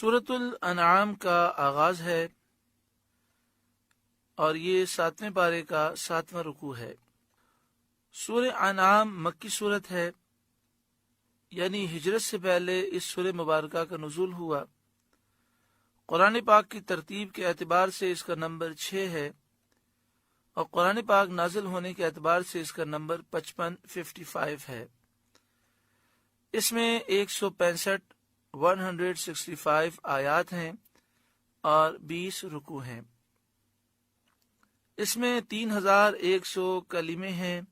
सूरतुल अनआम का आगाज है और ये 7वें पारे का 7वां रुकू है। सूरह अनआम मक्की सूरत है, यानी हिजरत से पहले इस सूरह मुबारका का नुज़ूल हुआ। कुरान पाक की तरतीब के एतबार से इसका नंबर 6 है और कुरान पाक नाजिल होने के एतबार से इसका नंबर 55 है। इसमें 165 आयात हैं और 20 रुकू हैं। इसमें 3100 कलिमे हैं,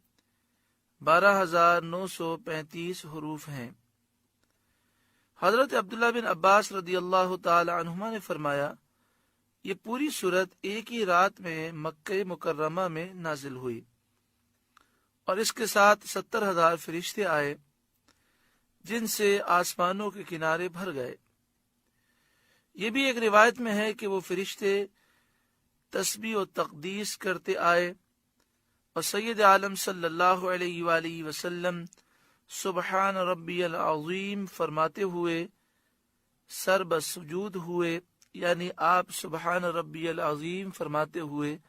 12935 हरूफ हैं। हजरत अब्दुल्ला बिन अब्बास रदी अल्लाह ताला अन्हुमा ने फरमाया, ये पूरी सूरत एक ही रात में मक्के मुकर्रमा में नाजिल हुई और इसके साथ 70,000 फरिश्ते आए जिनसे आसमानों के किनारे भर गए। ये भी एक रिवायत में है कि वो फरिश्ते तस्बीह और तकदीस करते आए और सैयद आलम सल्लल्लाहु अलैहि वसल्लम सुबहान रब्बियल अज़ीम फरमाते हुए सर बसुजूद हुए, यानी आप सुबहान रब्बियल अज़ीम फरमाते हुए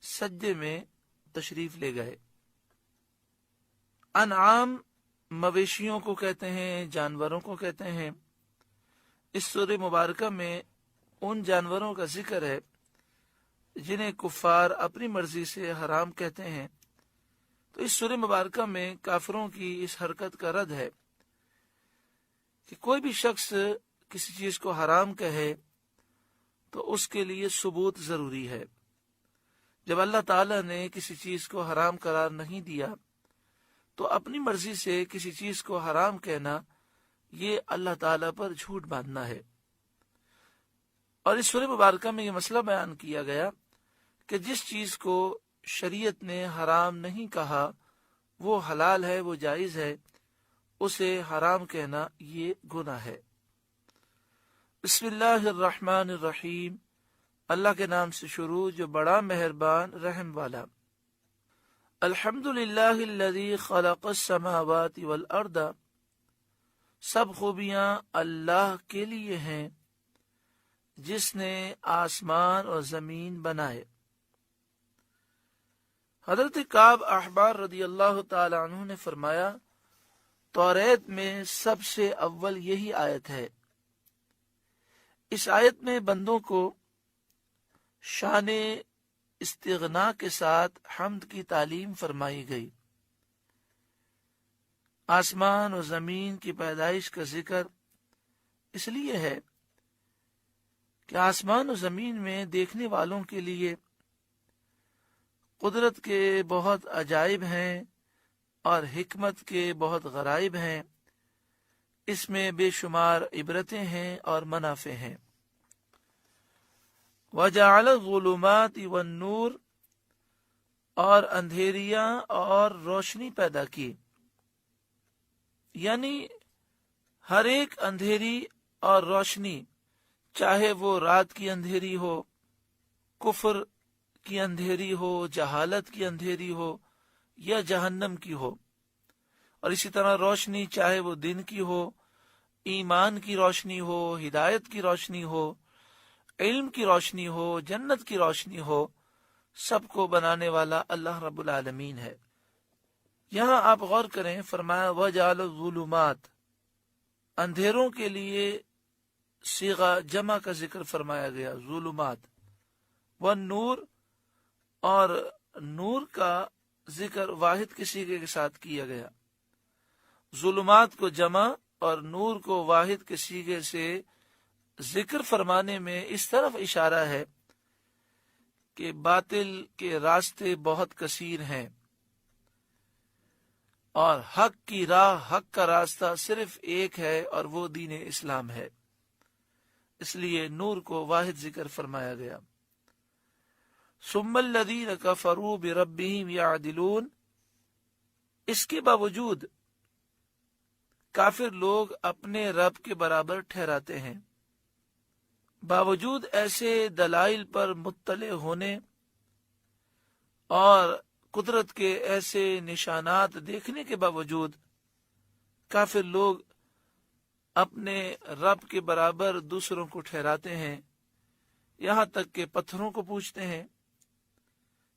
सज्दे में तशरीफ ले गए। अनआम मवेशियों को कहते हैं, जानवरों को कहते हैं। इस सूरह मुबारका में उन जानवरों का जिक्र है जिन्हें कुफ्फार अपनी मर्जी से हराम कहते हैं। तो इस सूरह मुबारका में काफिरों की इस हरकत का रद्द है कि कोई भी शख्स किसी चीज को हराम कहे तो उसके लिए सबूत जरूरी है। जब अल्लाह ताला ने किसी चीज को हराम करार नहीं दिया तो अपनी मर्जी से किसी चीज को हराम कहना ये अल्लाह ताला पर झूठ बांधना है। और इस सूरह मुबारका में ये मसला बयान किया गया कि जिस चीज को शरीयत ने हराम नहीं कहा वो हलाल है, वो जायज है, उसे हराम कहना ये गुनाह है। बिस्मिल्लाहिर्रहमानिर्रहीम, अल्लाह के नाम से शुरू जो बड़ा मेहरबान रहम वाला। अल्हम्दुलिल्लाहिल्लज़ी खलक़स समावाति वल अर्द, सब खूबियां अल्लाह के लिए हैं जिसने आसमान और जमीन बनाए। हजरत काब अहबार रदी अल्लाह ताला अन्हु ने फरमाया, तौरेत में सबसे अव्वल यही आयत है। इस आयत में बंदों को शान इस्तिगना के साथ हम्द की तालीम फरमाई गई। आसमान और जमीन की पैदाइश का जिक्र इसलिए है कि आसमान और जमीन में देखने वालों के लिए कुदरत के बहुत अजाइब हैं और हिकमत के बहुत गराइब हैं। इसमें बेशुमार इबरतें हैं और मनाफे हैं। वजअल ज़ुलुमाति वन्नूर, और अंधेरियां और रोशनी पैदा की, यानी हर एक अंधेरी और रोशनी, चाहे वो रात की अंधेरी हो, कुफ्र की अंधेरी हो, जहालत की अंधेरी हो या जहन्नम की हो। और इसी तरह रोशनी चाहे वो दिन की हो, ईमान की रोशनी हो, हिदायत की रोशनी हो, इल्म की रोशनी हो, जन्नत की रोशनी हो, सबको बनाने वाला अल्लाह रब्बुल आलमीन है। यहाँ आप गौर करें, फरमाया वजअल ज़ुलुमात, अंधेरों के लिए सीगा जमा का जिक्र फरमाया गया, ज़ुलुमात। वन नूर, और नूर का जिक्र वाहिद के सीगे के साथ किया गया। ज़ुलुमात को जमा और नूर को वाहिद के सीगे से जिक्र फरमाने में इस तरफ इशारा है कि बातिल के रास्ते बहुत कसीर हैं और हक की राह, हक का रास्ता सिर्फ एक है और वो दीन इस्लाम है। इसलिए नूर को वाहिद जिक्र फरमाया गया। सुम्मल्लज़ीन कफ़रू बिरब्बिहिम यअदिलून, इसके बावजूद काफिर लोग अपने रब के बराबर ठहराते हैं। बावजूद ऐसे दलाइल पर मुत्तले होने और कुदरत के ऐसे निशानात देखने के बावजूद काफिर लोग اپنے رب کے برابر دوسروں کو ٹھہراتے ہیں، یہاں تک کہ پتھروں کو پوجتے ہیں،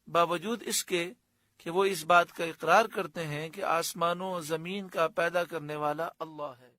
باوجود اس کے کہ وہ اس بات کا اقرار کرتے ہیں کہ آسمانوں و زمین کا پیدا کرنے والا اللہ ہے۔